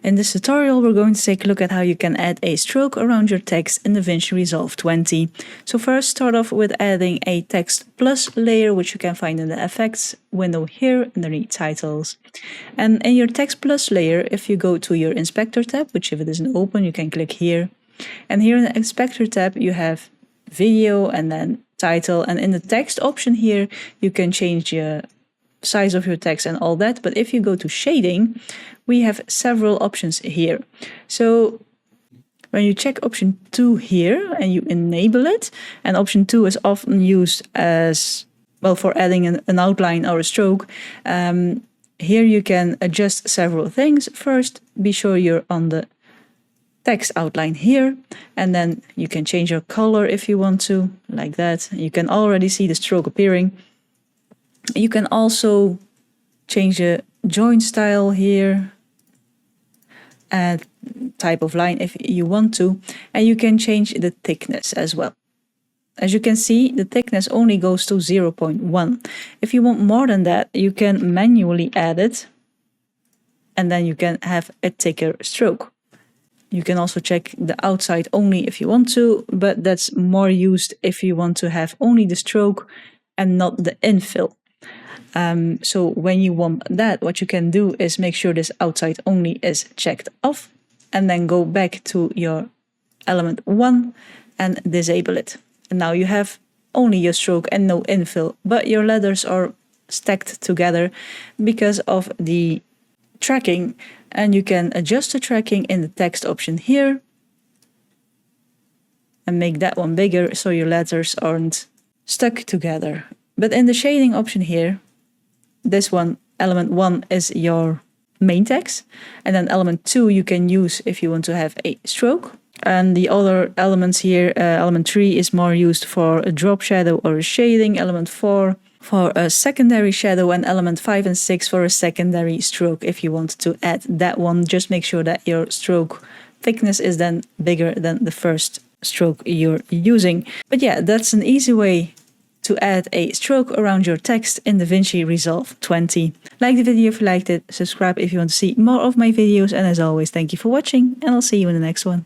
In this tutorial, we're going to take a look at how you can add a stroke around your text in DaVinci Resolve 20. So first, start off with adding a text plus layer, which you can find in the effects window here underneath titles. And in your text plus layer, if you go to your inspector tab, which if it isn't open, you can click here. And here in the inspector tab, you have video and then title. And in the text option here, you can change the size of your text and all that. But if you go to shading, we have several options here. So when you check option 2 here and you enable it, and option 2 is often used as well for adding an outline or a stroke, here you can adjust several things. First, be sure you're on the text outline here, and then you can change your color if you want to, like that. You can already see the stroke appearing. You can also change the join style here and type of line if you want to, and you can change the thickness as well. As you can see, the thickness only goes to 0.1. If you want more than that, you can manually add it, and then you can have a thicker stroke. You can also check the outside only if you want to, but that's more used if you want to have only the stroke and not the infill. So when you want that, what you can do is make sure this outside only is checked off, and then go back to your element 1 and disable it. And now you have only your stroke and no infill, but your letters are stacked together because of the tracking, and you can adjust the tracking in the text option here and make that one bigger so your letters aren't stuck together. But in the shading option here, this one, element 1, is your main text, and then element 2 you can use if you want to have a stroke. And the other elements here, element 3 is more used for a drop shadow or a shading, element 4 for a secondary shadow, and element 5 and 6 for a secondary stroke. If you want to add that one, just make sure that your stroke thickness is then bigger than the first stroke you're using. But yeah, that's an easy way to add a stroke around your text in DaVinci Resolve 20. Like the video if you liked it, subscribe if you want to see more of my videos, and as always, thank you for watching, and I'll see you in the next one.